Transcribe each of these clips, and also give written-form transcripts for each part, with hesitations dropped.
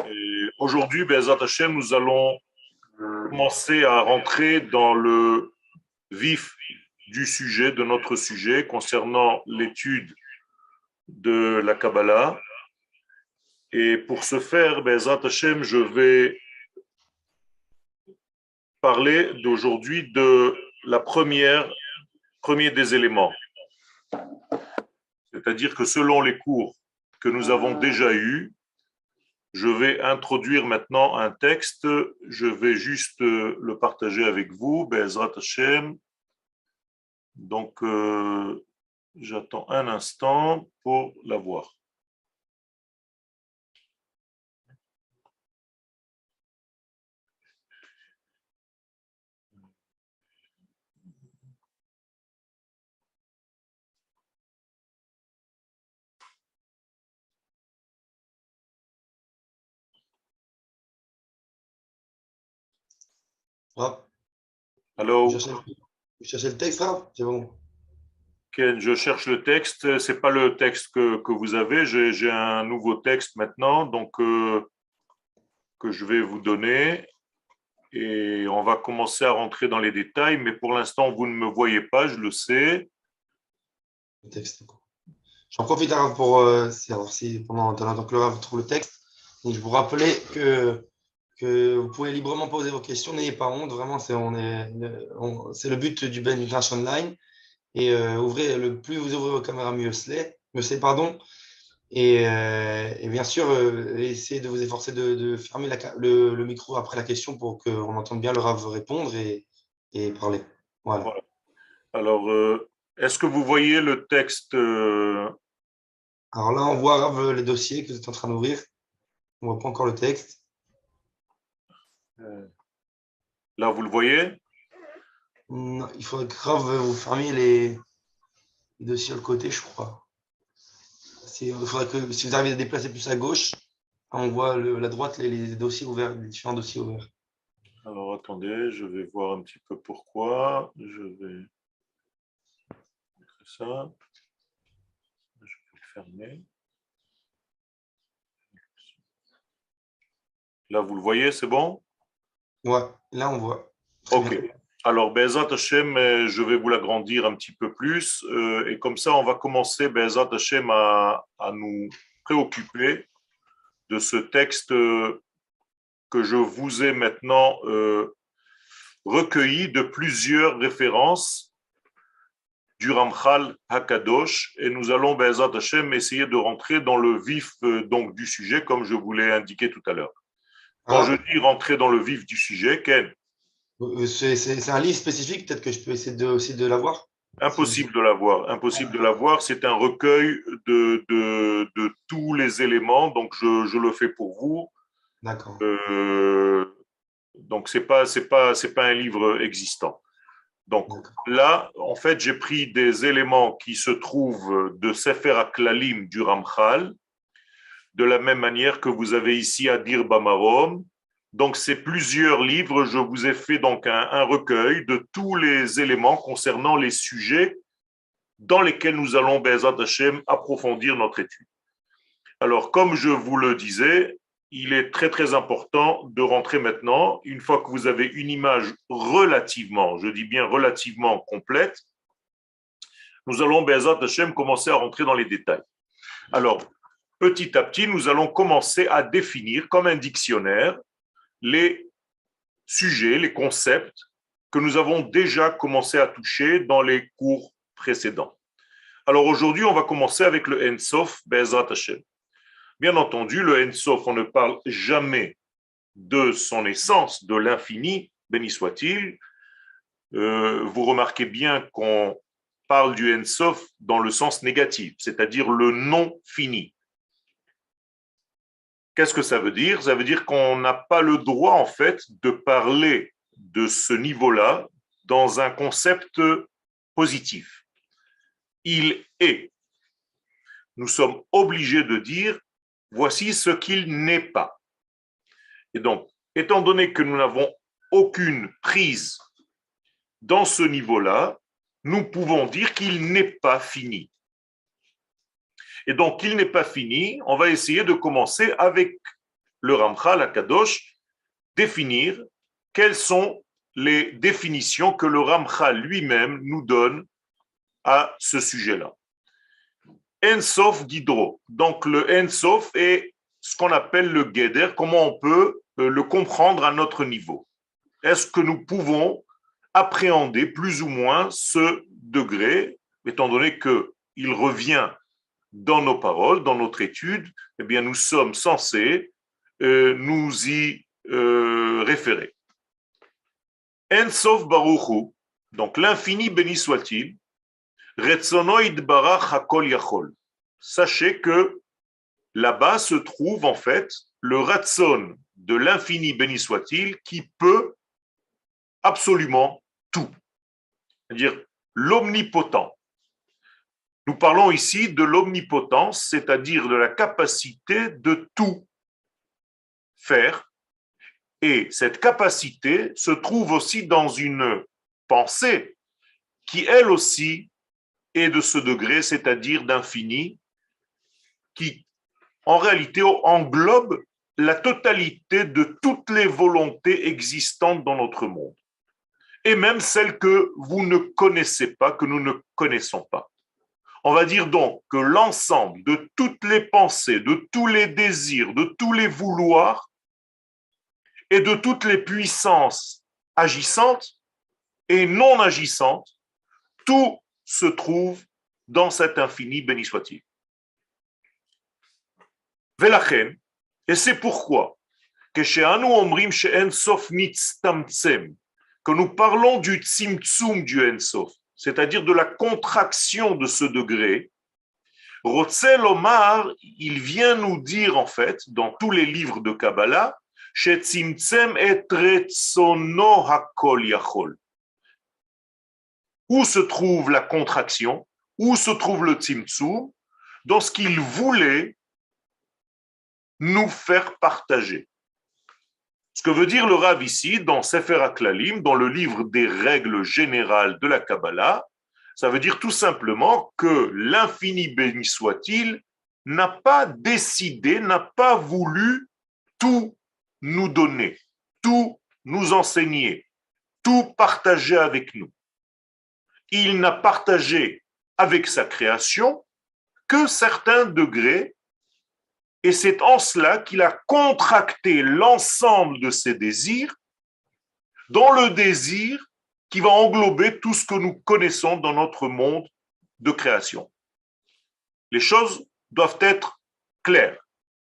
Et aujourd'hui, Be'ezrat Hashem, nous allons commencer à rentrer dans le vif du sujet, de notre sujet, concernant l'étude de la Kabbalah. Et pour ce faire, Be'ezrat Hashem, je vais parler d'aujourd'hui de la premier des éléments. C'est-à-dire que selon les cours que nous avons déjà eus, je vais introduire maintenant un texte. Je vais juste le partager avec vous, Be'ezrat Hashem. Donc, j'attends un instant pour l'avoir. Rav, Allô, vous cherchez le texte, Rav? C'est bon. Ken, je cherche le texte. C'est pas le texte que vous avez. J'ai un nouveau texte maintenant, donc que je vais vous donner. Et on va commencer à rentrer dans les détails, mais pour l'instant, vous ne me voyez pas, je le sais. Le texte. J'en profite, Rav, pour alors, si pendant que le Rav trouve le texte. Donc, je vous rappelais que vous pouvez librement poser vos questions. N'ayez pas honte. Vraiment, c'est le but du Ben International Online. Et plus vous ouvrez vos caméras, mieux c'est, pardon. Et bien sûr, essayez de vous efforcer de fermer le micro après la question pour qu'on entende bien le Rav répondre et parler. Voilà. Voilà. Alors, est-ce que vous voyez le texte Alors là, on voit Rav les dossiers que vous êtes en train d'ouvrir. On ne voit pas encore le texte. là, vous le voyez? Non, il faudrait que Rav vous fermiez les dossiers sur le côté, je crois. Il faudrait que si vous arrivez à déplacer plus à gauche, on voit la droite, les dossiers ouverts, les différents dossiers ouverts. Alors, attendez, je vais voir un petit peu pourquoi. Je vais mettre ça. Je vais le fermer. Là, vous le voyez, c'est bon? Ouais, là on voit. Très Ok. bien. Alors, Be'ezrat Hashem, je vais vous l'agrandir un petit peu plus. Et comme ça, on va commencer, Be'ezrat Hashem, à nous préoccuper de ce texte que je vous ai maintenant recueilli de plusieurs références du Ramchal Hakadosh. Et nous allons, Be'ezrat Hashem, essayer de rentrer dans le vif donc, du sujet, comme je vous l'ai indiqué tout à l'heure. Quand je Rav, dis rentrer dans le vif du sujet, Ken, c'est un livre spécifique, peut-être que je peux essayer aussi de l'avoir. impossible de l'avoir. Impossible de l'avoir. C'est un recueil de tous les éléments. Donc, je le fais pour vous. D'accord. Euh, donc, c'est pas un livre existant. Donc, D'accord. là, en fait, j'ai pris des éléments qui se trouvent de Sefer HaKlalim du Ramchal, de la même manière que vous avez ici à Dir Bamarom. Donc, c'est plusieurs livres. Je vous ai fait donc un recueil de tous les éléments concernant les sujets dans lesquels nous allons, Be'ezrat Hashem, approfondir notre étude. Alors, comme je vous le disais, il est très très important de rentrer maintenant, une fois que vous avez une image relativement, je dis bien relativement complète, nous allons, Be'ezrat Hashem, commencer à rentrer dans les détails. Alors, petit à petit, nous allons commencer à définir comme un dictionnaire les sujets, les concepts que nous avons déjà commencé à toucher dans les cours précédents. Alors aujourd'hui, on va commencer avec le Ensof, Be'ezrat Hashem. Bien entendu, le Ensof, on ne parle jamais de son essence, de l'infini, béni soit-il. Vous remarquez bien qu'on parle du Ensof dans le sens négatif, c'est-à-dire le non fini. Qu'est-ce que ça veut dire? Ça veut dire qu'on n'a pas le droit, en fait, de parler de ce niveau-là dans un concept positif. Il est. Nous sommes obligés de dire voici ce qu'il n'est pas. Et donc, étant donné que nous n'avons aucune prise dans ce niveau-là, nous pouvons dire qu'il n'est pas fini. Et donc, qu'il n'est pas fini, on va essayer de commencer avec le Ramchal Akadosh définir quelles sont les définitions que le Ramchal lui-même nous donne à ce sujet-là. En-Sof Gidro. Donc le En-Sof est ce qu'on appelle le Geder. Comment on peut le comprendre à notre niveau? Est-ce que nous pouvons appréhender plus ou moins ce degré, étant donné qu'il revient dans nos paroles, dans notre étude, eh bien nous sommes censés nous y référer. En-Sof Baruchu, donc l'infini béni soit-il, Retzono Idbarach Hakol Yachol. Sachez que là-bas se trouve en fait le Ratzon de l'infini béni soit-il qui peut absolument tout, c'est-à-dire l'omnipotent. Nous parlons ici de l'omnipotence, c'est-à-dire de la capacité de tout faire. Et cette capacité se trouve aussi dans une pensée qui, elle aussi, est de ce degré, c'est-à-dire d'infini, qui, en réalité, englobe la totalité de toutes les volontés existantes dans notre monde. Et même celles que vous ne connaissez pas, que nous ne connaissons pas. On va dire donc que l'ensemble de toutes les pensées, de tous les désirs, de tous les vouloirs et de toutes les puissances agissantes et non agissantes, tout se trouve dans cet infini, béni soit-il. Velachen, et c'est pourquoi que chez Anu Omrim she'en sof nitztamtzem, que nous parlons du tzimtzum du en sof, c'est-à-dire de la contraction de ce degré. Rotzel Omar, il vient nous dire en fait, dans tous les livres de Kabbalah, chez tzimtzem et retzono hakol yachol. Où se trouve la contraction? Où se trouve le tzimtzum? Dans ce qu'il voulait nous faire partager. Ce que veut dire le Rav ici, dans Sefer HaKlalim, dans le livre des règles générales de la Kabbalah, ça veut dire tout simplement que l'infini béni soit-il n'a pas décidé, n'a pas voulu tout nous donner, tout nous enseigner, tout partager avec nous. Il n'a partagé avec sa création que certains degrés. Et c'est en cela qu'il a contracté l'ensemble de ses désirs dans le désir qui va englober tout ce que nous connaissons dans notre monde de création. Les choses doivent être claires.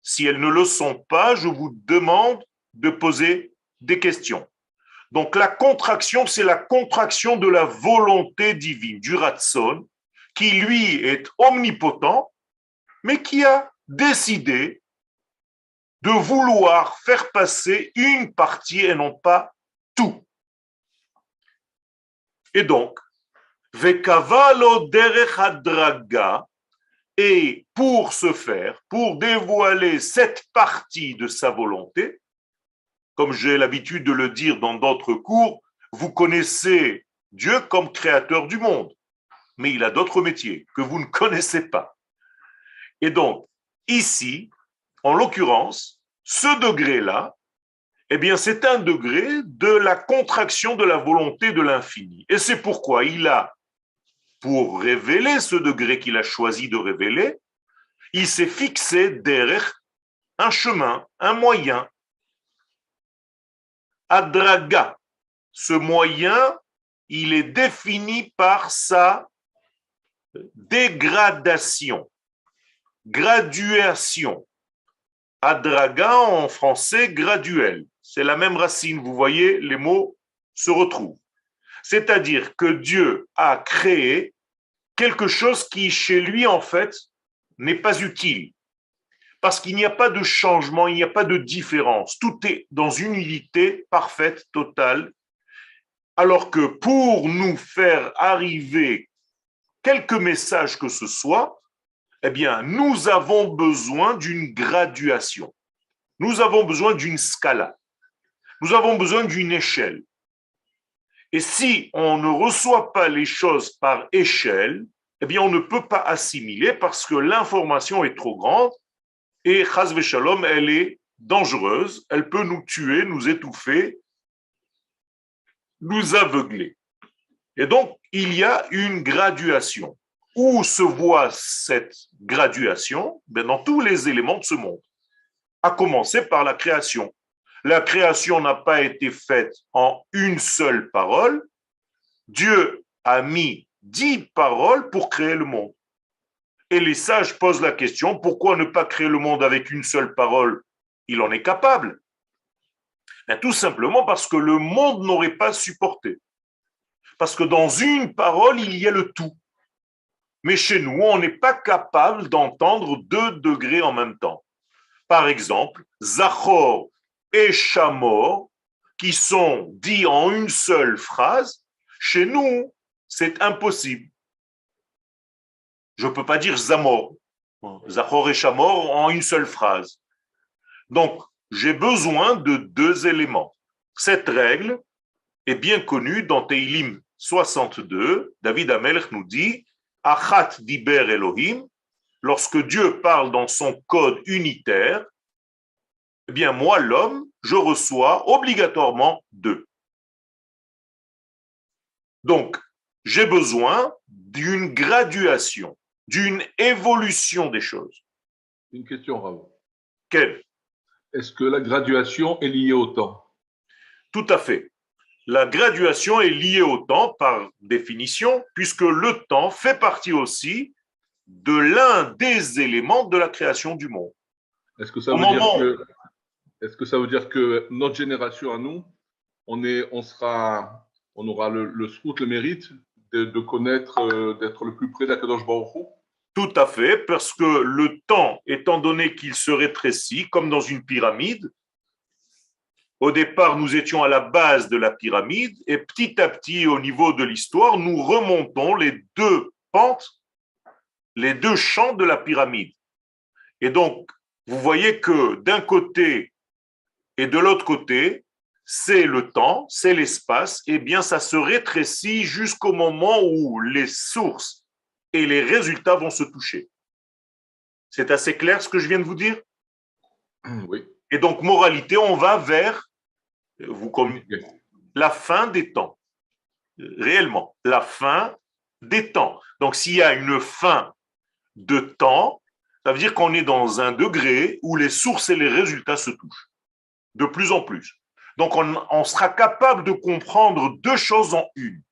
Si elles ne le sont pas, je vous demande de poser des questions. Donc la contraction, c'est la contraction de la volonté divine, du Ratson, qui lui est omnipotent, mais qui a décidé de vouloir faire passer une partie et non pas tout. Et donc, Vekavalo derech hadraga, et pour ce faire, pour dévoiler cette partie de sa volonté, comme j'ai l'habitude de le dire dans d'autres cours, vous connaissez Dieu comme créateur du monde, mais il a d'autres métiers que vous ne connaissez pas. Et donc, ici, en l'occurrence, ce degré-là, eh bien, c'est un degré de la contraction de la volonté de l'infini. Et c'est pourquoi il a, pour révéler ce degré qu'il a choisi de révéler, il s'est fixé derrière un chemin, un moyen, adraga. Ce moyen, il est défini par sa dégradation, graduation. Adraga en français, graduel. C'est la même racine, vous voyez, les mots se retrouvent. C'est-à-dire que Dieu a créé quelque chose qui, chez lui, en fait, n'est pas utile. Parce qu'il n'y a pas de changement, il n'y a pas de différence. Tout est dans une unité parfaite, totale. Alors que pour nous faire arriver quelques messages que ce soit, eh bien, nous avons besoin d'une graduation. Nous avons besoin d'une scala. Nous avons besoin d'une échelle. Et si on ne reçoit pas les choses par échelle, eh bien, on ne peut pas assimiler parce que l'information est trop grande et, chas v'shalom, elle est dangereuse, elle peut nous tuer, nous étouffer, nous aveugler. Et donc, il y a une graduation. Où se voit cette graduation? Ben, dans tous les éléments de ce monde, à commencer par la création. La création n'a pas été faite en une seule parole. Dieu a mis 10 paroles pour créer le monde. Et les sages posent la question, pourquoi ne pas créer le monde avec une seule parole? Il en est capable. Ben, tout simplement parce que le monde n'aurait pas supporté. Parce que dans une parole, il y a le tout. Mais chez nous, on n'est pas capable d'entendre 2 degrés en même temps. Par exemple, Zachor et Shamor, qui sont dits en une seule phrase, chez nous, c'est impossible. Je ne peux pas dire Zamor, Zachor et Shamor en une seule phrase. Donc, j'ai besoin de 2 éléments. Cette règle est bien connue dans Teilim 62. David Amelech nous dit Achat diber Elohim, lorsque Dieu parle dans son code unitaire, eh bien moi, l'homme, je reçois obligatoirement 2. Donc, j'ai besoin d'une graduation, d'une évolution des choses. Une question, Rav. Quelle? Est-ce que la graduation est liée au temps? Tout à fait. La graduation est liée au temps par définition, puisque le temps fait partie aussi de l'un des éléments de la création du monde. Est-ce que ça veut dire que notre génération à nous, on aura le srout, le mérite de connaître, d'être le plus près d'Akadosh Baruch Hu? Tout à fait, parce que le temps, étant donné qu'il se rétrécit, comme dans une pyramide, au départ, nous étions à la base de la pyramide et petit à petit, au niveau de l'histoire, nous remontons les 2 pentes, les 2 champs de la pyramide. Et donc, vous voyez que d'un côté et de l'autre côté, c'est le temps, c'est l'espace, et bien ça se rétrécit jusqu'au moment où les sources et les résultats vont se toucher. C'est assez clair ce que je viens de vous dire? Oui. Et donc, moralité, on va vers la fin des temps. Réellement, la fin des temps. Donc, s'il y a une fin de temps, ça veut dire qu'on est dans un degré où les sources et les résultats se touchent. De plus en plus. Donc, on sera capable de comprendre 2 choses en une.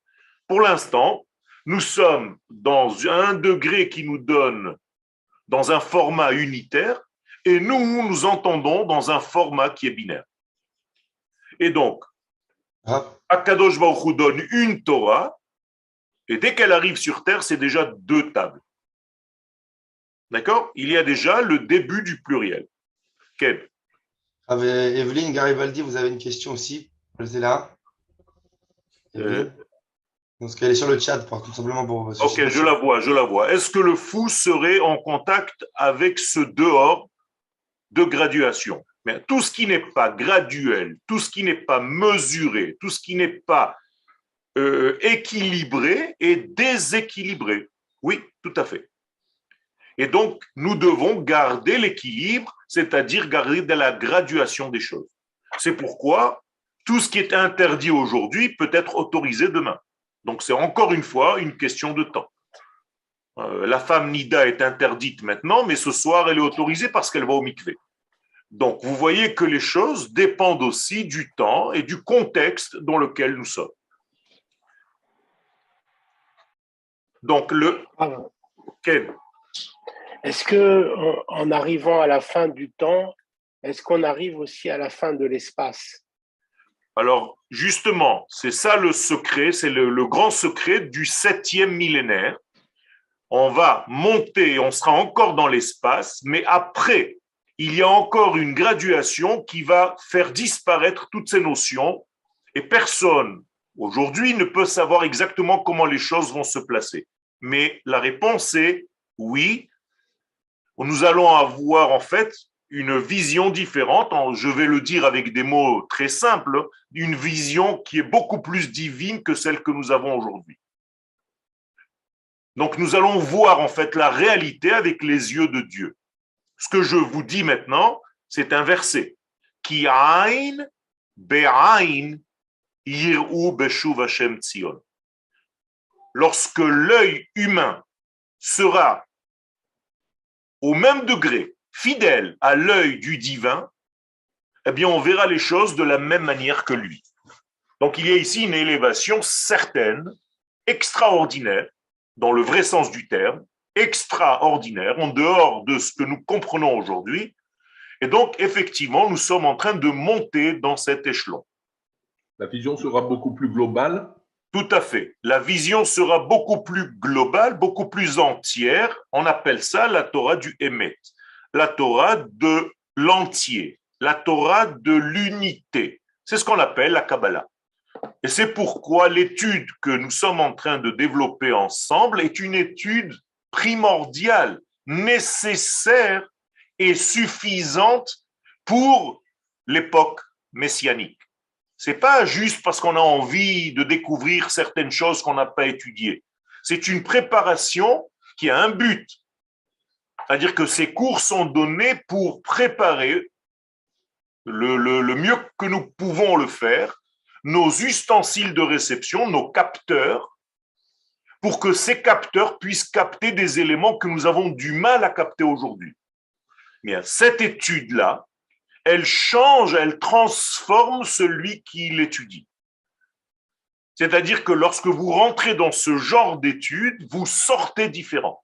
Pour l'instant, nous sommes dans un degré qui nous donne dans un format unitaire et nous entendons dans un format qui est binaire. Et donc, Akadosh Baruch Hu donne une Torah et dès qu'elle arrive sur terre, c'est déjà 2 tables. D'accord? Il y a déjà le début du pluriel. Quel? Evelyne Garibaldi, vous avez une question aussi. Elle est là. Parce qu'elle est sur le chat, tout simplement pour. Ok, je la vois. Est-ce que le fou serait en contact avec ce dehors de graduation? Mais tout ce qui n'est pas graduel, tout ce qui n'est pas mesuré, tout ce qui n'est pas équilibré est déséquilibré. Oui, tout à fait. Et donc, nous devons garder l'équilibre, c'est-à-dire garder de la graduation des choses. C'est pourquoi tout ce qui est interdit aujourd'hui peut être autorisé demain. Donc, c'est encore une fois une question de temps. La femme Nida est interdite maintenant, mais ce soir, elle est autorisée parce qu'elle va au mikvé. Donc, vous voyez que les choses dépendent aussi du temps et du contexte dans lequel nous sommes. Donc, Ken. Est-ce que, en arrivant à la fin du temps, est-ce qu'on arrive aussi à la fin de l'espace? Alors, justement, c'est ça le secret, c'est le grand secret du 7e millénaire. On va monter, on sera encore dans l'espace, mais après, il y a encore une graduation qui va faire disparaître toutes ces notions et personne, aujourd'hui, ne peut savoir exactement comment les choses vont se placer. Mais la réponse est oui. Nous allons avoir en fait une vision différente, je vais le dire avec des mots très simples, une vision qui est beaucoup plus divine que celle que nous avons aujourd'hui. Donc nous allons voir en fait la réalité avec les yeux de Dieu. Ce que je vous dis maintenant, c'est inversé. Ki ain be'ain yir'u beshuv Hashem Tzion. Lorsque l'œil humain sera au même degré fidèle à l'œil du divin, eh bien, on verra les choses de la même manière que lui. Donc, il y a ici une élévation certaine, extraordinaire, dans le vrai sens du terme, extraordinaire, en dehors de ce que nous comprenons aujourd'hui. Et donc, effectivement, nous sommes en train de monter dans cet échelon. La vision sera beaucoup plus globale. Tout à fait. La vision sera beaucoup plus globale, beaucoup plus entière. On appelle ça la Torah du Hémet, la Torah de l'entier, la Torah de l'unité. C'est ce qu'on appelle la Kabbalah. Et c'est pourquoi l'étude que nous sommes en train de développer ensemble est une étude primordiale, nécessaire et suffisante pour l'époque messianique. C'est pas juste parce qu'on a envie de découvrir certaines choses qu'on n'a pas étudiées. C'est une préparation qui a un but. C'est-à-dire que ces cours sont donnés pour préparer le mieux que nous pouvons le faire, nos ustensiles de réception, nos capteurs, pour que ces capteurs puissent capter des éléments que nous avons du mal à capter aujourd'hui. Bien, cette étude-là, elle change, elle transforme celui qui l'étudie. C'est-à-dire que lorsque vous rentrez dans ce genre d'études, vous sortez différent.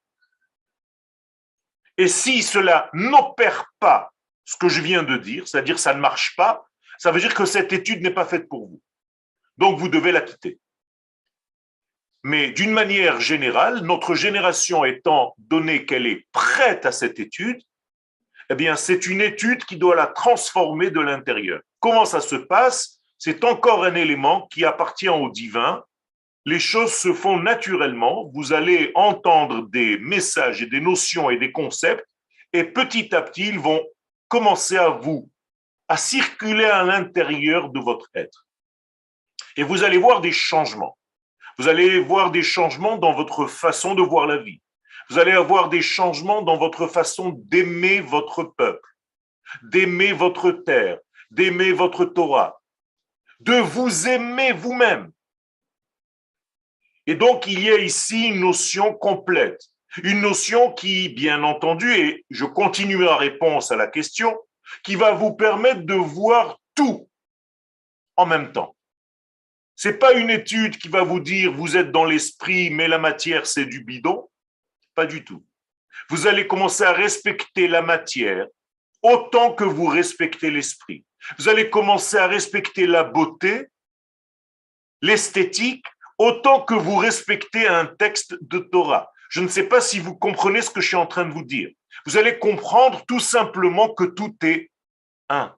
Et si cela n'opère pas ce que je viens de dire, c'est-à-dire ça ne marche pas, ça veut dire que cette étude n'est pas faite pour vous. Donc vous devez la quitter. Mais d'une manière générale, notre génération étant donné qu'elle est prête à cette étude, eh bien c'est une étude qui doit la transformer de l'intérieur. Comment ça se passe? C'est encore un élément qui appartient au divin. Les choses se font naturellement. Vous allez entendre des messages et des notions et des concepts, et petit à petit, ils vont commencer à circuler à l'intérieur de votre être. Et vous allez voir des changements. Vous allez voir des changements dans votre façon de voir la vie. Vous allez avoir des changements dans votre façon d'aimer votre peuple, d'aimer votre terre, d'aimer votre Torah, de vous aimer vous-même. Et donc, il y a ici une notion complète, une notion qui, bien entendu, et je continue la réponse à la question, qui va vous permettre de voir tout en même temps. Ce n'est pas une étude qui va vous dire vous êtes dans l'esprit, mais la matière, c'est du bidon. Pas du tout. Vous allez commencer à respecter la matière autant que vous respectez l'esprit. Vous allez commencer à respecter la beauté, l'esthétique, autant que vous respectez un texte de Torah. Je ne sais pas si vous comprenez ce que je suis en train de vous dire. Vous allez comprendre tout simplement que tout est un.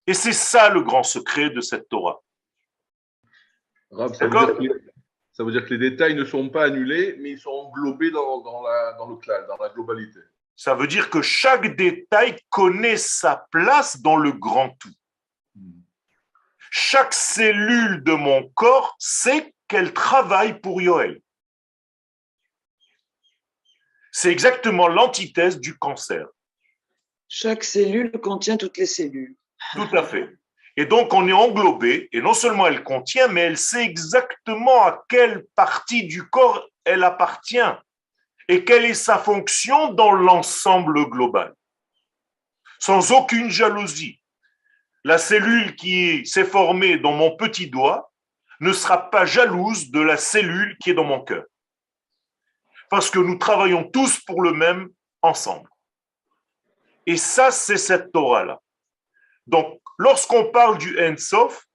Et c'est ça le grand secret de cette Torah. Rav, ça veut dire que les détails ne sont pas annulés, mais ils sont englobés dans le clal, dans la globalité. Ça veut dire que chaque détail connaît sa place dans le grand tout. Chaque cellule de mon corps sait qu'elle travaille pour Yoël. C'est exactement l'antithèse du cancer. Chaque cellule contient toutes les cellules. Tout à fait. Et donc, on est englobé, et non seulement elle contient, mais elle sait exactement à quelle partie du corps elle appartient et quelle est sa fonction dans l'ensemble global. Sans aucune jalousie. La cellule qui s'est formée dans mon petit doigt ne sera pas jalouse de la cellule qui est dans mon cœur. Parce que nous travaillons tous pour le même ensemble. Et ça, c'est cette Torah-là. Donc, lorsqu'on parle du Ein Sof,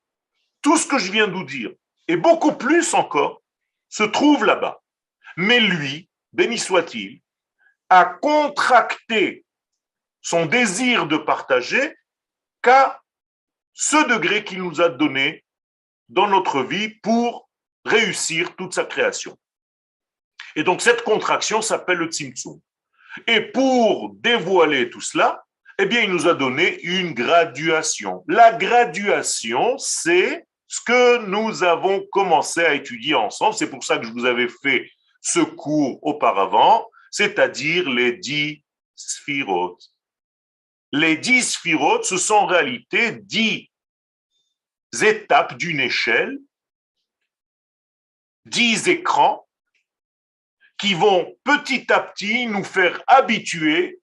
tout ce que je viens de vous dire, et beaucoup plus encore, se trouve là-bas. Mais lui, béni soit-il, a contracté son désir de partager qu'à ce degré qu'il nous a donné dans notre vie pour réussir toute sa création. Et donc, cette contraction s'appelle le Tzimtzum. Et pour dévoiler tout cela, eh bien, il nous a donné une graduation. La graduation, c'est ce que nous avons commencé à étudier ensemble. C'est pour ça que je vous avais fait ce cours auparavant, c'est-à-dire les 10 sphirotes. Les 10 sphirotes, ce sont en réalité 10 étapes d'une échelle, 10 écrans qui vont petit à petit nous faire habituer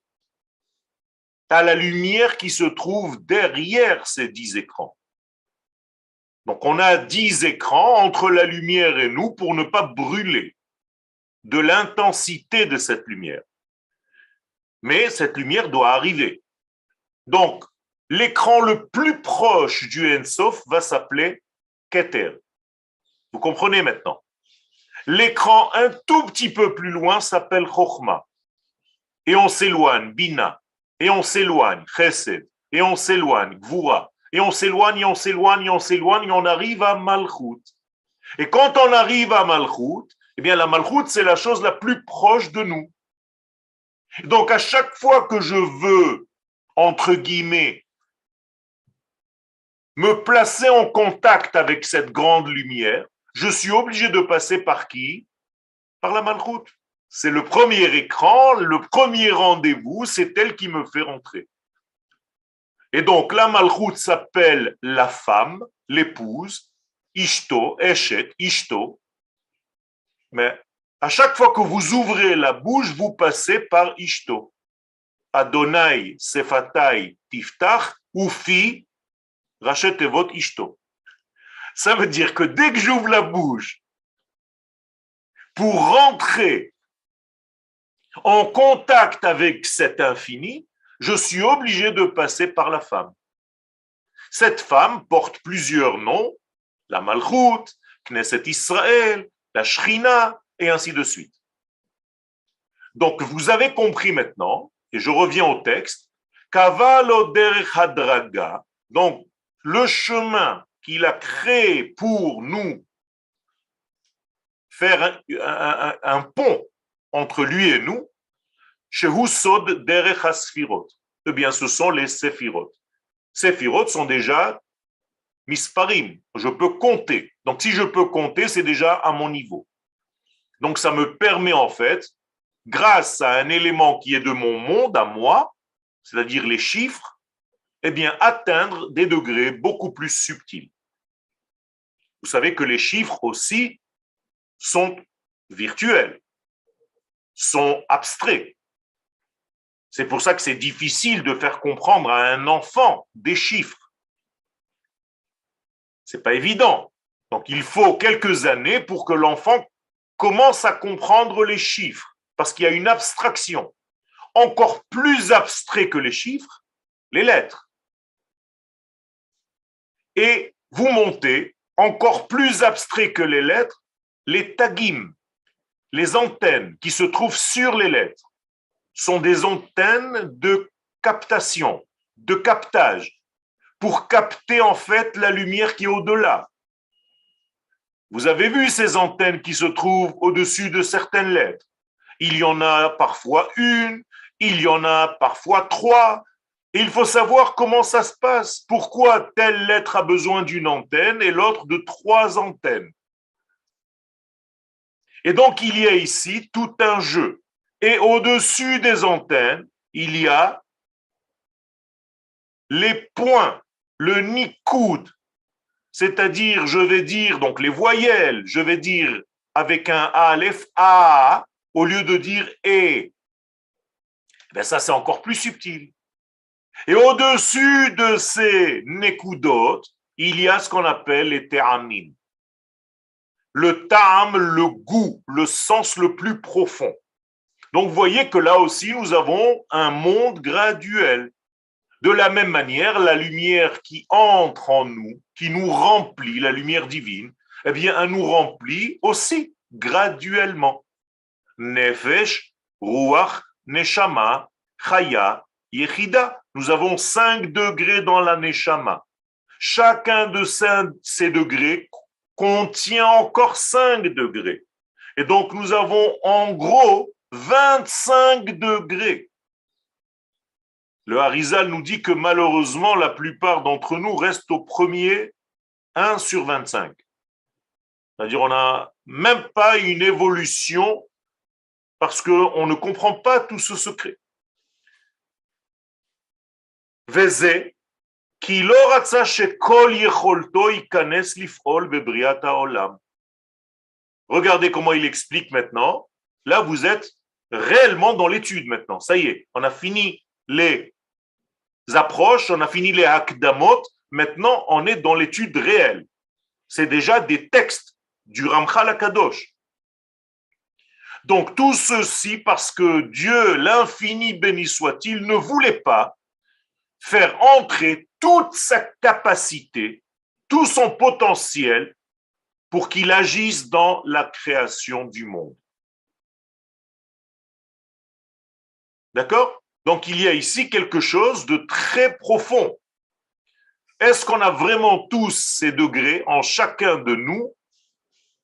à la lumière qui se trouve derrière ces 10 écrans. Donc on a 10 écrans entre la lumière et nous pour ne pas brûler de l'intensité de cette lumière. Mais cette lumière doit arriver. Donc, l'écran le plus proche du Ensof va s'appeler Keter. Vous comprenez maintenant? L'écran un tout petit peu plus loin s'appelle Chochma. Et on s'éloigne, Bina. Et on s'éloigne, Chesed. Et on s'éloigne, Gvura. Et on s'éloigne, et on s'éloigne, et on s'éloigne, et on arrive à Malchut. Et quand on arrive à Malchut, eh bien la Malchut, c'est la chose la plus proche de nous. Donc à chaque fois que je veux, entre guillemets, me placer en contact avec cette grande lumière, je suis obligé de passer par qui? Par la Malchut. C'est le premier écran, le premier rendez-vous, c'est elle qui me fait rentrer. Et donc la Malchut s'appelle la femme, l'épouse, Ishto, Eshet, Ishto. Mais à chaque fois que vous ouvrez la bouche, vous passez par Ishto. Adonai, Sefatai, Tiftach, Ufi, Rachet Evot Ishto. Ça veut dire que dès que j'ouvre la bouche pour rentrer en contact avec cet infini, je suis obligé de passer par la femme. Cette femme porte plusieurs noms, la Malchut, Knesset Israël, la Shrina, et ainsi de suite. Donc, vous avez compris maintenant, et je reviens au texte, Kavalo derech hadraga, donc le chemin qu'il a créé pour nous faire un pont entre lui et nous, Shehu Sod derech hasfirot. Eh bien, ce sont les séphirot. Séphirot sont déjà misparim. Je peux compter. Donc, si je peux compter, c'est déjà à mon niveau. Donc, ça me permet en fait, grâce à un élément qui est de mon monde, à moi, c'est-à-dire les chiffres, eh bien, atteindre des degrés beaucoup plus subtils. Vous savez que les chiffres aussi sont virtuels, sont abstraits. C'est pour ça que c'est difficile de faire comprendre à un enfant des chiffres. C'est pas évident. Donc, il faut quelques années pour que l'enfant commence à comprendre les chiffres, parce qu'il y a une abstraction. Encore plus abstrait que les chiffres, les lettres. Et vous montez, encore plus abstrait que les lettres, les tagim, les antennes qui se trouvent sur les lettres, sont des antennes de captation, de captage, pour capter en fait la lumière qui est au-delà. Vous avez vu ces antennes qui se trouvent au-dessus de certaines lettres. Il y en a parfois une, il y en a parfois trois. Et il faut savoir comment ça se passe. Pourquoi telle lettre a besoin d'une antenne et l'autre de 3 antennes. Et donc, il y a ici tout un jeu. Et au-dessus des antennes, il y a les points, le nikoud, c'est-à-dire, je vais dire, donc les voyelles, je vais dire avec un aleph, A, au lieu de dire E. Ben ça, c'est encore plus subtil. Et au-dessus de ces nekudot, il y a ce qu'on appelle les ta'amim. Le ta'am, le goût, le sens le plus profond. Donc, vous voyez que là aussi, nous avons un monde graduel. De la même manière, la lumière qui entre en nous, qui nous remplit, la lumière divine, eh bien, elle nous remplit aussi graduellement. Nefesh, Ruach, Neshama, Chaya, Yechida. Nous avons 5 degrés dans la Neshama. Chacun de ces degrés contient encore 5 degrés. Et donc, nous avons en gros 25 degrés. Le Harizal nous dit que malheureusement, la plupart d'entre nous restent au premier 1 sur 25. C'est-à-dire on n'a même pas une évolution parce qu'on ne comprend pas tout ce secret. וזה כי לא רצה שכל יכולתו ייכנס לפעול בבריאת העולם. Regardez comment il explique maintenant. Là, vous êtes réellement dans l'étude maintenant. Ça y est, on a fini les approches, on a fini les hakdamot. Maintenant, on est dans l'étude réelle. C'est déjà des textes du Ramchal HaKadosh. Donc, tout ceci parce que Dieu, l'infini béni soit-il, ne voulait pas faire entrer toute sa capacité, tout son potentiel pour qu'il agisse dans la création du monde. D'accord? Donc, il y a ici quelque chose de très profond. Est-ce qu'on a vraiment tous ces degrés en chacun de nous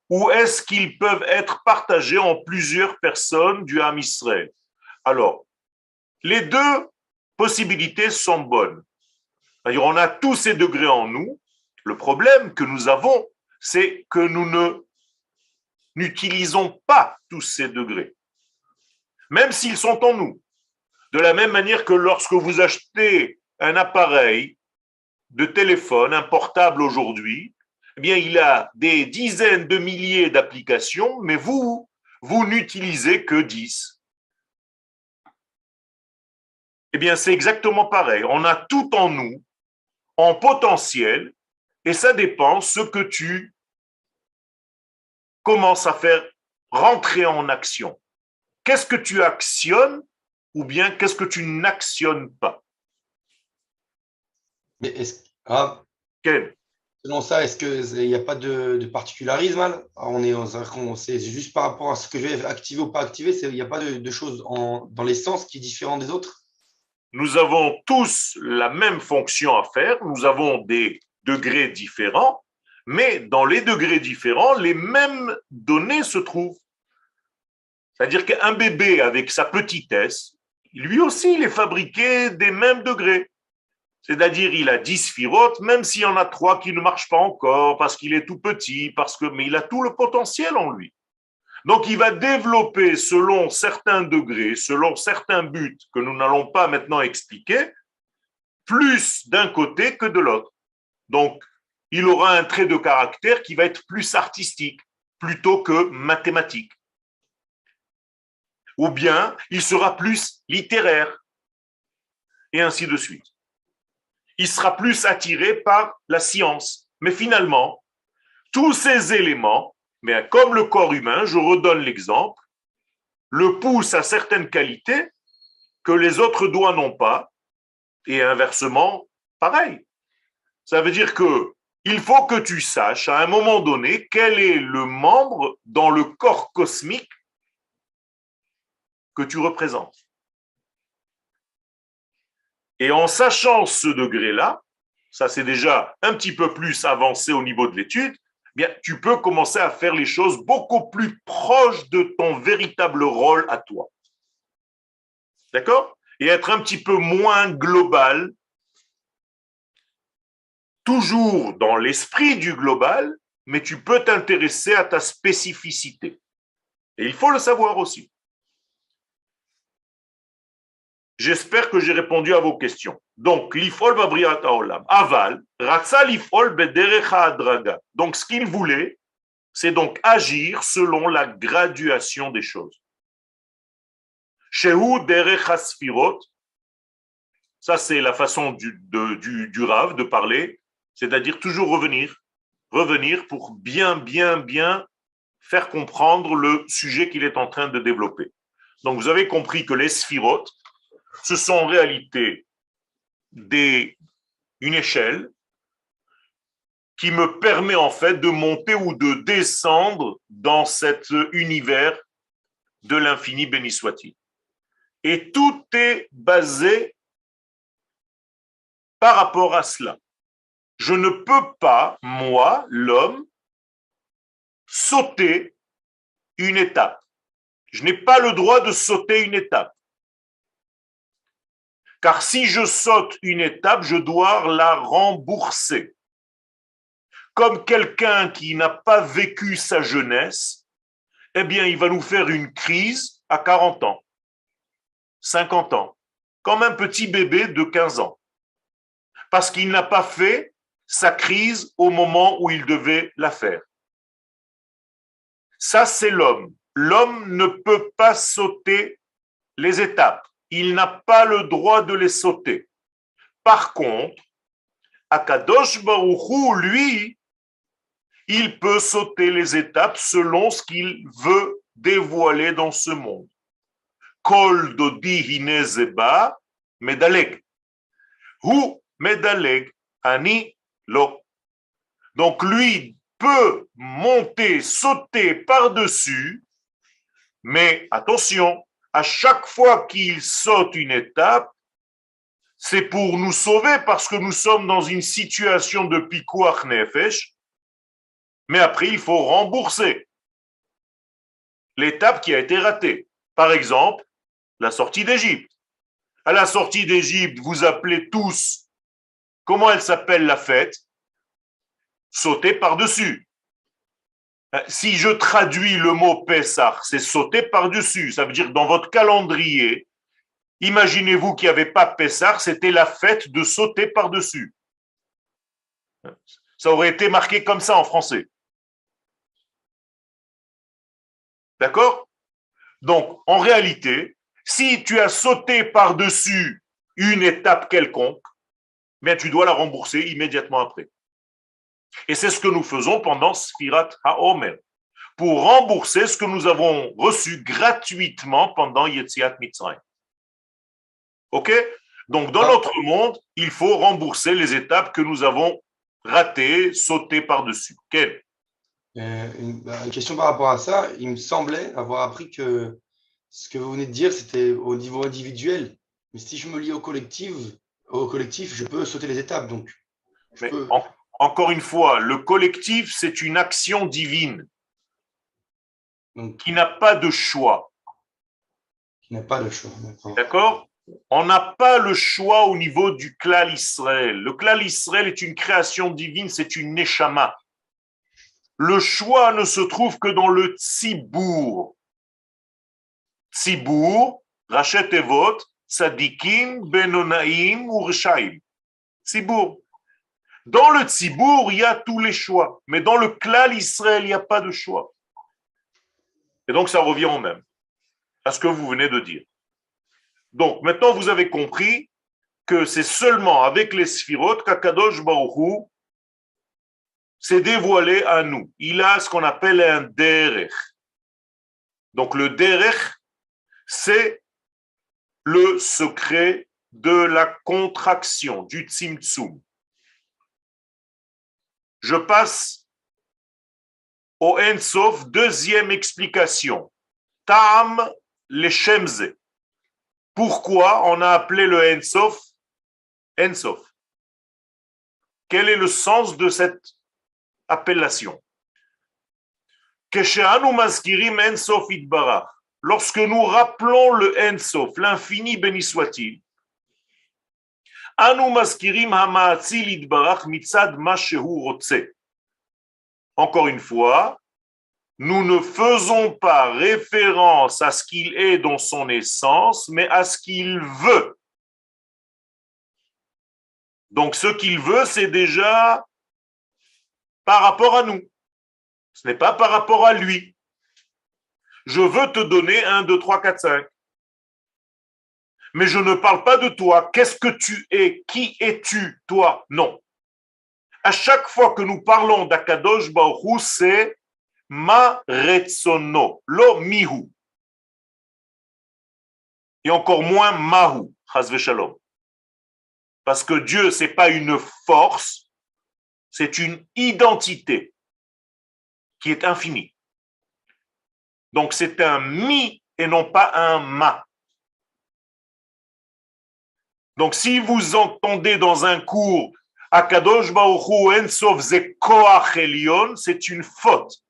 ou est-ce qu'ils peuvent être partagés en plusieurs personnes du Ham Israël? Alors, les deux possibilités sont bonnes. C'est-à-dire, on a tous ces degrés en nous. Le problème que nous avons, c'est que nous n'utilisons pas tous ces degrés, même s'ils sont en nous. De la même manière que lorsque vous achetez un appareil de téléphone, un portable aujourd'hui, eh bien, il a des dizaines de milliers d'applications, mais vous n'utilisez que 10. Eh bien, c'est exactement pareil. On a tout en nous, en potentiel, et ça dépend ce que tu commences à faire rentrer en action. Qu'est-ce que tu actionnes ou bien qu'est-ce que tu n'actionnes pas? Mais Quel? selon ça, est-ce qu'il n'y a pas de particularisme là? C'est juste par rapport à ce que je vais activer ou pas activer, il n'y a pas de choses dans l'essence qui est différent des autres? Nous avons tous la même fonction à faire, nous avons des degrés différents, mais dans les degrés différents, les mêmes données se trouvent. C'est-à-dire qu'un bébé avec sa petitesse, lui aussi, il est fabriqué des mêmes degrés. C'est-à-dire, il a 10 sphirotes, même s'il y en a 3 qui ne marchent pas encore, parce qu'il est tout petit, mais il a tout le potentiel en lui. Donc, il va développer selon certains degrés, selon certains buts que nous n'allons pas maintenant expliquer, plus d'un côté que de l'autre. Donc, il aura un trait de caractère qui va être plus artistique plutôt que mathématique. Ou bien, il sera plus littéraire, et ainsi de suite. Il sera plus attiré par la science. Mais finalement, tous ces éléments, mais comme le corps humain, je redonne l'exemple, le pousse à certaines qualités que les autres doigts n'ont pas, et inversement, pareil. Ça veut dire que il faut que tu saches à un moment donné quel est le membre dans le corps cosmique que tu représentes. Et en sachant ce degré-là, ça c'est déjà un petit peu plus avancé au niveau de l'étude, bien, tu peux commencer à faire les choses beaucoup plus proches de ton véritable rôle à toi. D'accord? Et être un petit peu moins global, toujours dans l'esprit du global, mais tu peux t'intéresser à ta spécificité. Et il faut le savoir aussi. J'espère que j'ai répondu à vos questions. Donc, l'ifol babriat haolam. Aval, ratsa l'ifol bederecha adraga. Donc, ce qu'il voulait, c'est donc agir selon la graduation des choses. Shehu derecha sfirot. Ça, c'est la façon du Rav de parler, c'est-à-dire toujours revenir pour bien faire comprendre le sujet qu'il est en train de développer. Donc, vous avez compris que les sphirotes, ce sont en réalité une échelle qui me permet en fait de monter ou de descendre dans cet univers de l'infini béni soit-il. Et tout est basé par rapport à cela. Je ne peux pas, moi, l'homme, sauter une étape. Je n'ai pas le droit de sauter une étape. Car si je saute une étape, je dois la rembourser. Comme quelqu'un qui n'a pas vécu sa jeunesse, eh bien, il va nous faire une crise à 40 ans, 50 ans, comme un petit bébé de 15 ans. parce qu'il n'a pas fait sa crise au moment où il devait la faire. Ça, c'est l'homme. L'homme ne peut pas sauter les étapes. Il n'a pas le droit de les sauter. Par contre, Akadosh Baruch Hu, lui, il peut sauter les étapes selon ce qu'il veut dévoiler dans ce monde. Kol dodi hinezeba medaleg. Hu medaleg ani lo. Donc lui peut monter, sauter par-dessus, mais attention, à chaque fois qu'il saute une étape, c'est pour nous sauver parce que nous sommes dans une situation de pikuach nefesh, mais après il faut rembourser l'étape qui a été ratée. Par exemple, la sortie d'Égypte. À la sortie d'Égypte, vous appelez tous, comment elle s'appelle la fête? Sauter par-dessus. Si je traduis le mot Pessah, c'est sauter par-dessus. Ça veut dire que dans votre calendrier, imaginez-vous qu'il n'y avait pas Pessah, c'était la fête de sauter par-dessus. Ça aurait été marqué comme ça en français. D'accord? Donc, en réalité, si tu as sauté par-dessus une étape quelconque, bien, tu dois la rembourser immédiatement après. Et c'est ce que nous faisons pendant Sfirat HaOmer, pour rembourser ce que nous avons reçu gratuitement pendant Yetziat Mitzrayim. Ok? Donc, dans notre monde, il faut rembourser les étapes que nous avons ratées, sautées par-dessus. Quelle? Une question par rapport à ça. Il me semblait avoir appris que ce que vous venez de dire, c'était au niveau individuel. Mais si je me lie au collectif, je peux sauter les étapes. Donc, encore une fois, le collectif, c'est une action divine qui n'a pas de choix. Qui n'a pas de choix. D'accord? On n'a pas le choix au niveau du Klal Israël. Le Klal Israël est une création divine, c'est une neshama. Le choix ne se trouve que dans le Tzibour. Tzibour, Rachet Evot, Tzadikim, Benonaim ou Reshaim. Tzibour. Dans le Tzibour, il y a tous les choix. Mais dans le Klal Israël, il n'y a pas de choix. Et donc, ça revient au même, à ce que vous venez de dire. Donc, maintenant, vous avez compris que c'est seulement avec les Sphirot qu'Akadosh Baruch Hu s'est dévoilé à nous. Il a ce qu'on appelle un derech. Donc, le derech, c'est le secret de la contraction, du tzimtzum. Je passe au Ein Sof, deuxième explication. Tam leshemze. Pourquoi on a appelé le Ein Sof Ein Sof? Quel est le sens de cette appellation? Kesheanu mazkirim Ein Sof itbarach. Lorsque nous rappelons le Ein Sof, l'infini béni soit-il, Anu mazkirim hamaatzil itbarach mitzad ma shehu rotze. Encore une fois, nous ne faisons pas référence à ce qu'il est dans son essence, mais à ce qu'il veut. Donc, ce qu'il veut, c'est déjà par rapport à nous. Ce n'est pas par rapport à lui. Je veux te donner 1, 2, 3, 4, 5. Mais je ne parle pas de toi. Qu'est-ce que tu es? Qui es-tu, toi? Non. À chaque fois que nous parlons d'Akadosh Baruch Hu, c'est Ma retsono, lo mihu. Et encore moins mahu, chas v'shalom. Parce que Dieu, ce n'est pas une force, c'est une identité qui est infinie. Donc c'est un mi et non pas un ma. Donc si vous entendez dans un cours Akadosh Baruch Hu En Sof Ze Koach Elyon, c'est une faute.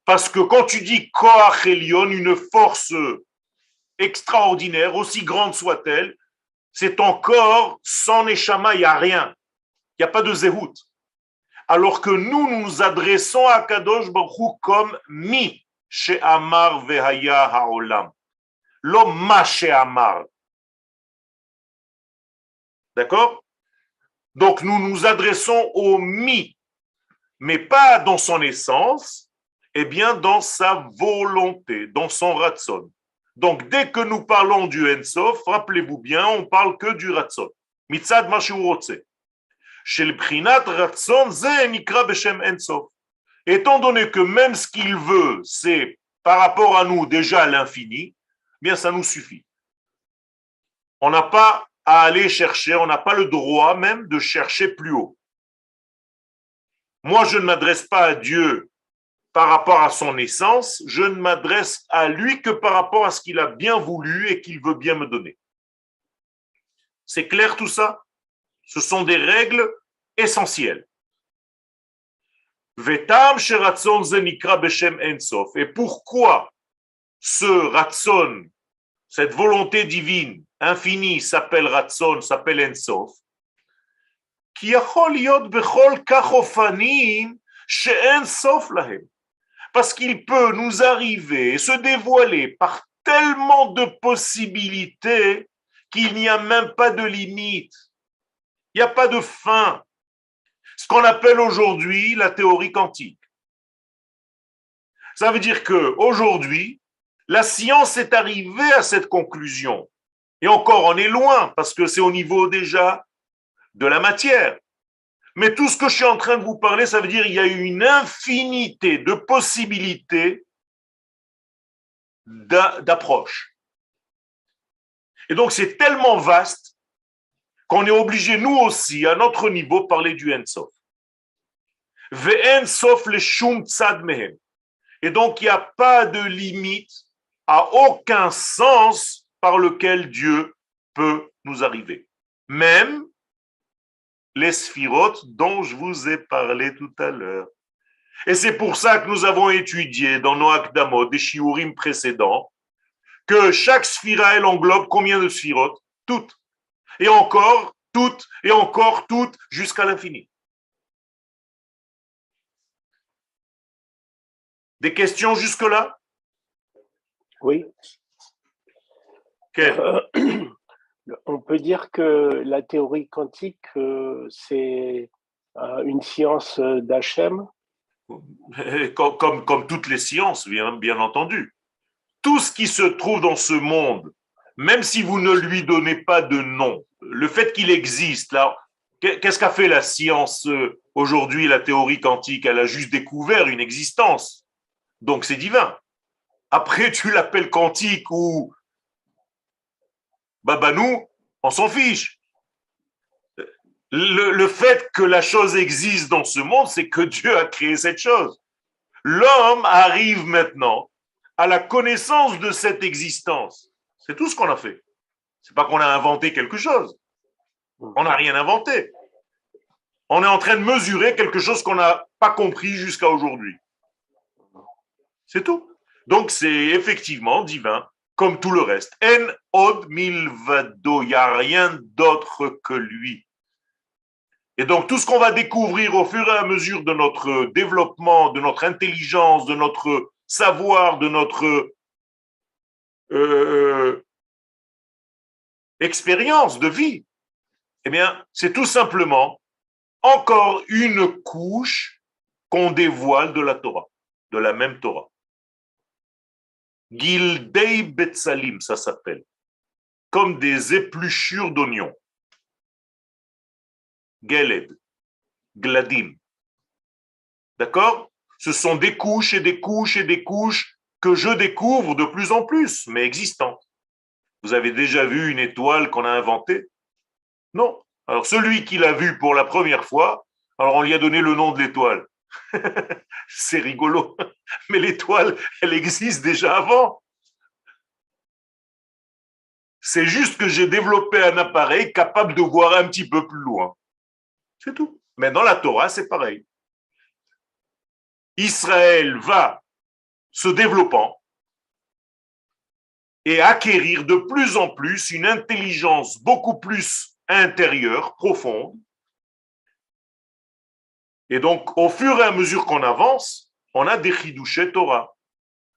Parce que quand tu dis Koach Elyon, une force extraordinaire, aussi grande soit-elle, c'est encore sans Neshama, il n'y a rien. Il n'y a pas de Zehut. Alors que nous nous adressons à Kadosh Baruch Hu comme Mi She'amar Vehaya Ha'olam. Lo Ma She'amar. D'accord? Donc, nous nous adressons au mi, mais pas dans son essence, eh bien dans sa volonté, dans son ratson. Donc, dès que nous parlons du Ensof, rappelez-vous bien, on parle que du ratson. Mitzad ma שהוא רוצה. של בחינת רצון זה נקרא בשם Ensof. Étant donné que même ce qu'il veut, c'est par rapport à nous déjà l'infini, bien ça nous suffit. On n'a pas à aller chercher, on n'a pas le droit même de chercher plus haut. Moi, je ne m'adresse pas à Dieu par rapport à son essence, je ne m'adresse à lui que par rapport à ce qu'il a bien voulu et qu'il veut bien me donner. C'est clair tout ça? Ce sont des règles essentielles. Vetam sheratzon ze nikra beshem ensof. Et pourquoi ce ratson, cette volonté divine infinie s'appelle ratson, s'appelle ensof? Ki yachol liot bechol kach ofanim she'en sof lahem. Parce qu'il peut nous arriver et se dévoiler par tellement de possibilités qu'il n'y a même pas de limite. Il n'y a pas de fin. Ce qu'on appelle aujourd'hui la théorie quantique. Ça veut dire qu'aujourd'hui, la science est arrivée à cette conclusion. Et encore, on est loin parce que c'est au niveau déjà de la matière. Mais tout ce que je suis en train de vous parler, ça veut dire qu'il y a une infinité de possibilités d'approche. Et donc, c'est tellement vaste qu'on est obligé, nous aussi, à notre niveau, parler du Ensof. Ve'en sof le shum tzad mehem. Et donc, il n'y a pas de limite à aucun sens par lequel Dieu peut nous arriver. Même les sphirotes dont je vous ai parlé tout à l'heure. Et c'est pour ça que nous avons étudié dans nos Akdamot, des shiurim précédents, que chaque sphira, elle englobe combien de sphirotes? Toutes. Et encore toutes, jusqu'à l'infini. Des questions jusque-là? Oui. On peut dire que la théorie quantique, c'est une science d'Hachem. Comme toutes les sciences, bien entendu. Tout ce qui se trouve dans ce monde, même si vous ne lui donnez pas de nom, le fait qu'il existe, là, qu'est-ce qu'a fait la science aujourd'hui, la théorie quantique? Elle a juste découvert une existence. Donc c'est divin. Après, tu l'appelles quantique ou Babanou, on s'en fiche. Le fait que la chose existe dans ce monde, c'est que Dieu a créé cette chose. L'homme arrive maintenant à la connaissance de cette existence. C'est tout ce qu'on a fait. C'est pas qu'on a inventé quelque chose. On n'a rien inventé. On est en train de mesurer quelque chose qu'on n'a pas compris jusqu'à aujourd'hui. C'est tout. Donc c'est effectivement divin, comme tout le reste. En od milvado, il n'y a rien d'autre que lui. Et donc tout ce qu'on va découvrir au fur et à mesure de notre développement, de notre intelligence, de notre savoir, de notre expérience de vie, eh bien, c'est tout simplement encore une couche qu'on dévoile de la Torah, de la même Torah. Gildei Betsalim, ça s'appelle, comme des épluchures d'oignons. Geled, Gladim. D'accord? Ce sont des couches et des couches et des couches que je découvre de plus en plus, mais existantes. Vous avez déjà vu une étoile qu'on a inventée? Non. Alors celui qui l'a vue pour la première fois, alors on lui a donné le nom de l'étoile. C'est rigolo. Mais l'étoile, elle existe déjà avant. C'est juste que j'ai développé un appareil capable de voir un petit peu plus loin. C'est tout. Mais dans la Torah, c'est pareil. Israël va se développant et acquérir de plus en plus une intelligence beaucoup plus intérieure, profonde. Et donc, au fur et à mesure qu'on avance, on a des chidouchés Torah.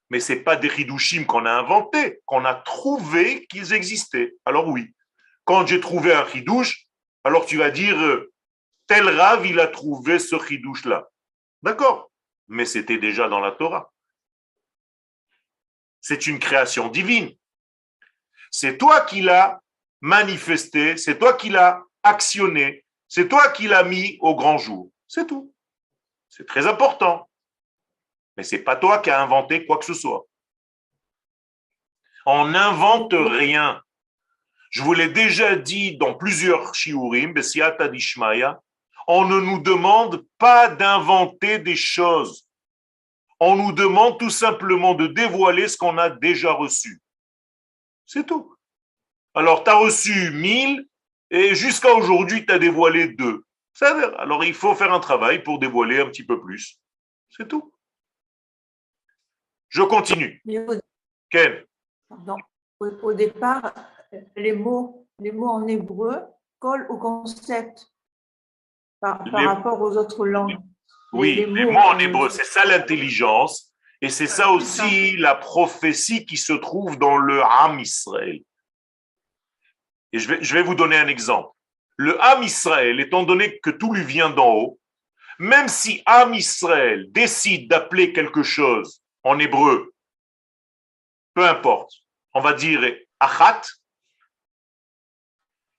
Mais ce n'est pas des chidouchim qu'on a inventés, qu'on a trouvé qu'ils existaient. Alors oui, quand j'ai trouvé un chidouche, Alors tu vas dire, tel Rav, il a trouvé ce chidouche-là. D'accord, mais c'était déjà dans la Torah. C'est une création divine. C'est toi qui l'as manifesté, c'est toi qui l'as actionné, c'est toi qui l'as mis au grand jour. C'est tout. C'est très important. Mais c'est pas toi qui as inventé quoi que ce soit. On n'invente rien. Je vous l'ai déjà dit dans plusieurs shiurim, Besiata Dishmaya, on ne nous demande pas d'inventer des choses. On nous demande tout simplement de dévoiler ce qu'on a déjà reçu. C'est tout. Alors, tu as reçu 1000 et jusqu'à aujourd'hui, tu as dévoilé 2. Alors, il faut faire un travail pour dévoiler un petit peu plus. C'est tout. Je continue. Ken. Pardon. Au départ, les mots en hébreu collent au concept par rapport aux autres langues. Oui, les mots en hébreu, c'est ça l'intelligence et c'est ça aussi la prophétie qui se trouve dans le Ham Israël. Et je vais vous donner un exemple. Le Ham Israël, étant donné que tout lui vient d'en haut, même si Ham Israël décide d'appeler quelque chose en hébreu, peu importe, on va dire Achat,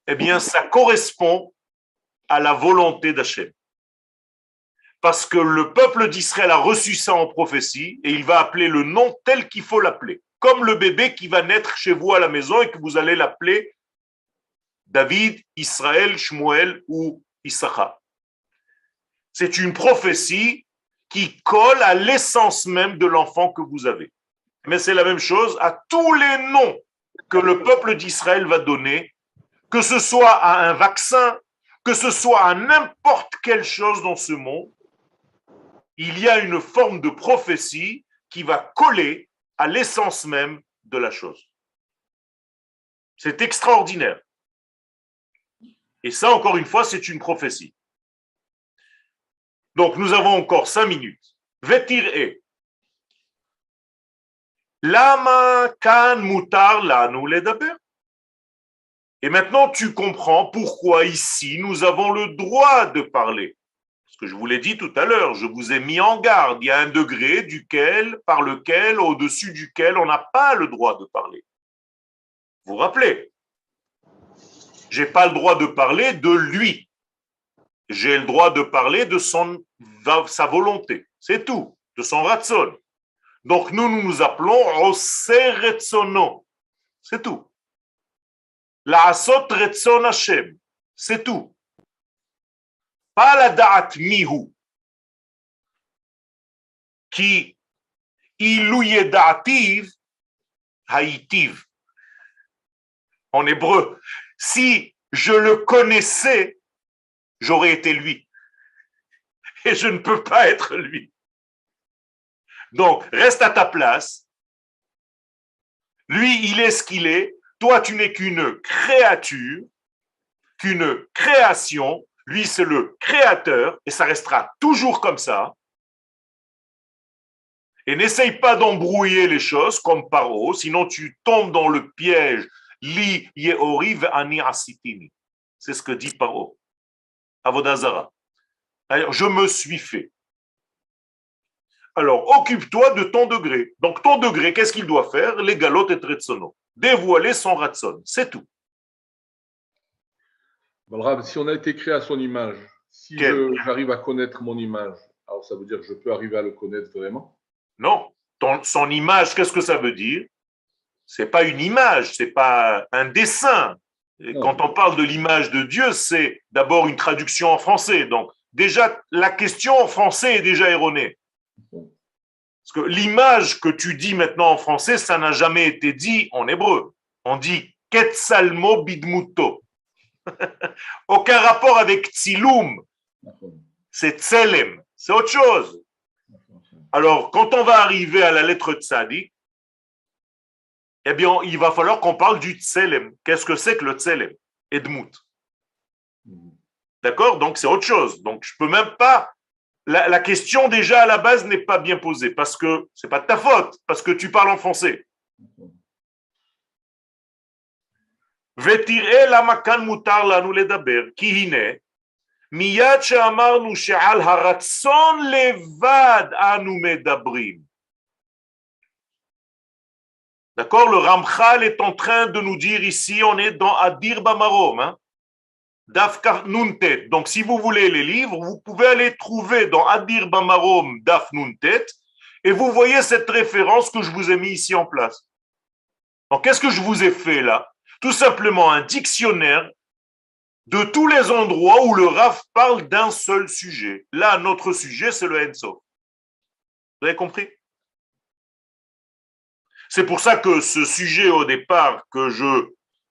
eh bien ça correspond à la volonté d'Hachem. Parce que le peuple d'Israël a reçu ça en prophétie et il va appeler le nom tel qu'il faut l'appeler. Comme le bébé qui va naître chez vous à la maison et que vous allez l'appeler David, Israël, Shmuel ou Issachar. C'est une prophétie qui colle à l'essence même de l'enfant que vous avez. Mais c'est la même chose à tous les noms que le peuple d'Israël va donner, que ce soit à un vaccin, que ce soit à n'importe quelle chose dans ce monde. Il y a une forme de prophétie qui va coller à l'essence même de la chose. C'est extraordinaire. Et ça, encore une fois, c'est une prophétie. Donc, nous avons encore 5 minutes. Vetir e. Lama kan mutar lanu ledaber. Et maintenant, tu comprends pourquoi ici, nous avons le droit de parler. Parce que je vous l'ai dit tout à l'heure, je vous ai mis en garde. Il y a un degré par lequel, au-dessus duquel, on n'a pas le droit de parler. Vous vous rappelez? Je n'ai pas le droit de parler de lui. J'ai le droit de parler de sa volonté. C'est tout, de son ratson. Donc nous nous appelons Oseh Retsono. C'est tout. La Asot Retson Hashem. C'est tout. Pas la Da'at Mihu. Qui ilouye da'ativ haïtiv. En hébreu. Si je le connaissais, j'aurais été lui. Et je ne peux pas être lui. Donc, reste à ta place. Lui, il est ce qu'il est. Toi, tu n'es qu'une créature, qu'une création. Lui, c'est le créateur. Et ça restera toujours comme ça. Et n'essaye pas d'embrouiller les choses comme Paro, sinon tu tombes dans le piège. Li yeoriv ani asitini. C'est ce que dit Paro. Avodazara. Alors, je me suis fait. Alors, occupe-toi de ton degré. Donc, ton degré, qu'est-ce qu'il doit faire? Les galotes et tretsono. Dévoiler son ratson. C'est tout. Balram, si on a été créé à son image, si j'arrive à connaître mon image, alors ça veut dire que je peux arriver à le connaître vraiment? Non. Son image, qu'est-ce que ça veut dire? C'est pas une image, c'est pas un dessin. Et quand on parle de l'image de Dieu, c'est d'abord une traduction en français. Donc, déjà, la question en français est déjà erronée. Parce que l'image que tu dis maintenant en français, ça n'a jamais été dit en hébreu. On dit Ketsalmo bidmuto. Aucun rapport avec Tsilum. C'est Tselem. C'est autre chose. Alors, quand on va arriver à la lettre Tzadik, eh bien, il va falloir qu'on parle du Tselem. Qu'est-ce que c'est que le Tselem? Edmut. D'accord? Donc, c'est autre chose. Donc, je peux même pas. La question, déjà, à la base, n'est pas bien posée parce que c'est pas de ta faute, parce que tu parles en français. ותראה למה כאן מותר לנו לדבר, כי הנה, מיד שאמרנו שעל הרצון לבד אנו מדברים. D'accord, le Ramchal est en train de nous dire ici, on est dans Adir Bamarom, hein? Daf Nuntet. Donc si vous voulez les livres, vous pouvez aller trouver dans Adir Bamarom Daf Nuntet, et vous voyez cette référence que je vous ai mis ici en place. Donc qu'est-ce que je vous ai fait là? Tout simplement un dictionnaire de tous les endroits où le Rav parle d'un seul sujet. Là, notre sujet, c'est le Ensof. Vous avez compris? C'est pour ça que ce sujet au départ que je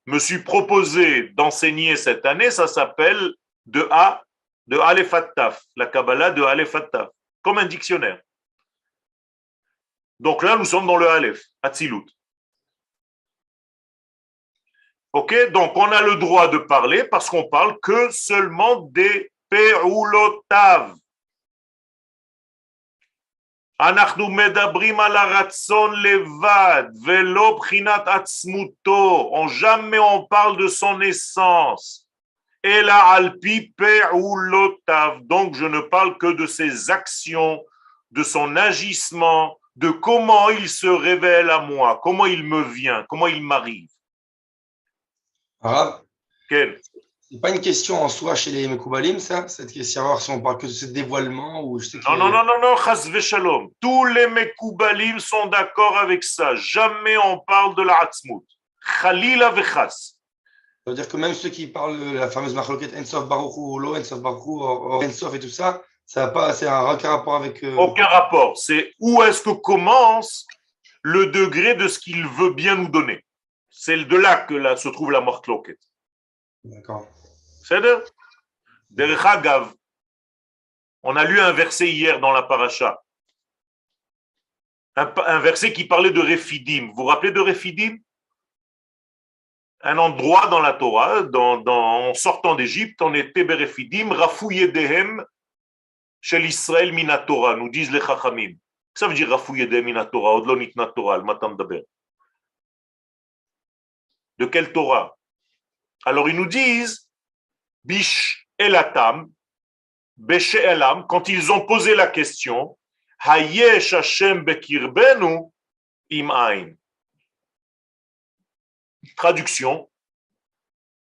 me suis proposé d'enseigner cette année, ça s'appelle de Aleph ad Taf, la Kabbalah de Aleph ad Taf, comme un dictionnaire. Donc là, nous sommes dans le Aleph, Atzilut. Ok, donc on a le droit de parler parce qu'on parle que seulement des Pe'ulotav. אנחנו מדברים על הרצון לבד, ולא בחינת עצמותו. Jamais on parle de son essence. אלא על פי פעולותיו. Donc je ne parle que de ses actions, de son agissement, de comment il se révèle à moi, comment il me vient, comment il m'arrive. Arabe, Quel? c'est pas une question en soi chez les Mekoubalim, ça? Cette question, alors si on parle que de ce dévoilement ou je sais Non, chas v'shalom. Tous les Mekoubalim sont d'accord avec ça. Jamais on parle de la Atzmut. Chalila v'chas. Ça veut dire que même ceux qui parlent de la fameuse Machloket Ensof Baruch Hu, Lo Ensof Baruch Hu, Or Ensof et tout ça, ça n'a pas, c'est aucun rapport avec. Aucun rapport. C'est où est-ce que commence le degré de ce qu'il veut bien nous donner. C'est de là que là se trouve la Machloket. D'accord. C'est-à-dire, Derech Agav, on a lu un verset hier dans la paracha. Un verset qui parlait de Refidim. Vous vous rappelez de Refidim? Un endroit dans la Torah, en sortant d'Égypte, on était Berefidim, Rafou Yedehem, chez l'Israël Minatora, nous disent les Chachamim. Ça veut dire Rafou Yedehem Minatora, Odlo Nitna Torah, le matin d'Aber. De quelle Torah? Alors ils nous disent, Bish Elatam, Beshe Elam, quand ils ont posé la question, Hayesh Hashem Bekirbenu Im Ain. Traduction,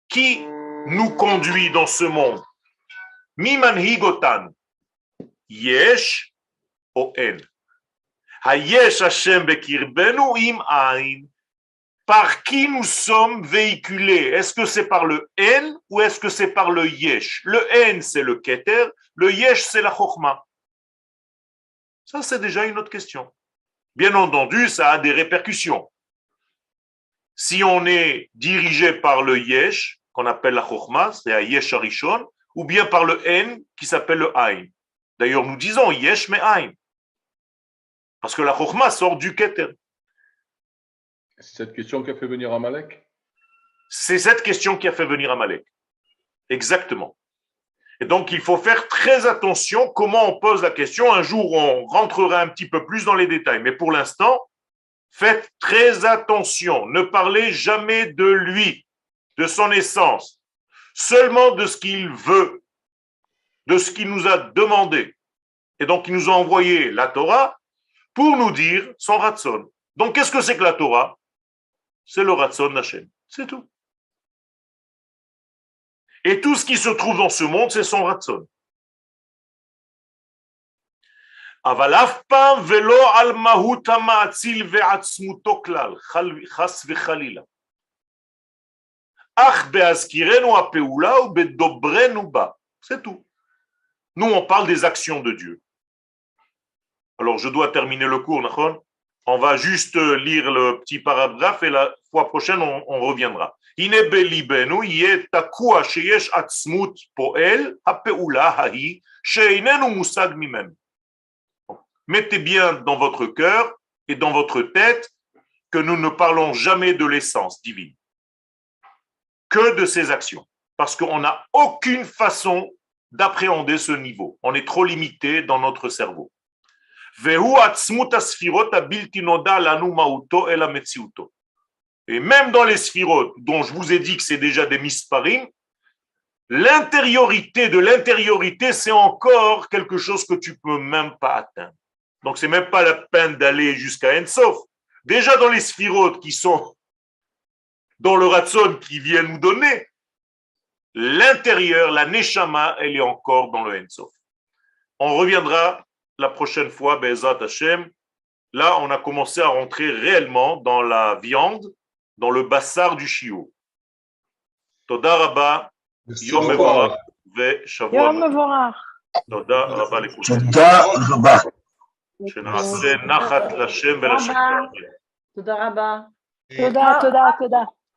qui nous conduit dans ce monde? Miman Higotan, Yesh o En. Hayesh Hashem Bekirbenu Im Ain. Par qui nous sommes véhiculés? Est-ce que c'est par le En ou est-ce que c'est par le Yesh? Le En, c'est le Keter, le Yesh, c'est la Chokhmah. Ça, c'est déjà une autre question. Bien entendu, ça a des répercussions. Si on est dirigé par le Yesh, qu'on appelle la Chokhmah, c'est un Yesh Arishon, ou bien par le En, qui s'appelle le Ain. D'ailleurs, nous disons Yesh mais Ain. Parce que la Chokhmah sort du Keter. C'est cette question qui a fait venir Amalek? C'est cette question qui a fait venir Amalek. Exactement. Et donc, il faut faire très attention comment on pose la question. Un jour, on rentrera un petit peu plus dans les détails. Mais pour l'instant, faites très attention. Ne parlez jamais de lui, de son essence. Seulement de ce qu'il veut, de ce qu'il nous a demandé. Et donc, il nous a envoyé la Torah pour nous dire son Ratson. Donc, qu'est-ce que c'est que la Torah? C'est le Ratson Hashem. C'est tout. Et tout ce qui se trouve dans ce monde, c'est son Ratson. אבל אף פעם ולא על מהות המאציל ועצמותו כלל, חס וחלילה. אך בהזכירנו הפעולה ובדוברנו בה. C'est tout. Nous, on parle des actions de Dieu. Alors, je dois terminer le cours, Nachon. On va juste lire le petit paragraphe et la fois prochaine, on reviendra. הנה בליבנו יהיה תקוע שיש עצמות פועל הפעולה ההיא שאיננו מושג ממנו. Mettez bien dans votre cœur et dans votre tête que nous ne parlons jamais de l'essence divine, que de ses actions, parce qu'on n'a aucune façon d'appréhender ce niveau. On est trop limité dans notre cerveau. Et Et même dans les sphirotes, dont je vous ai dit que c'est déjà des misparim, l'intériorité de l'intériorité, c'est encore quelque chose que tu ne peux même pas atteindre. Donc, ce n'est même pas la peine d'aller jusqu'à Ensof. Déjà dans les sphirotes qui sont dans le Ratson qui vient nous donner, l'intérieur, la Neshama, elle est encore dans le Ensof. On reviendra la prochaine fois, Be'ezat Hashem. Là, on a commencé à rentrer réellement dans la viande, dans le bassar du chiot. Toda Rabba, Yom Mevorach, ve Shavua. Yom Mevorach. Toda Rabba lekoutem. תודה רבה. שנעשה נחת לשם ולשם. תודה, תודה, תודה.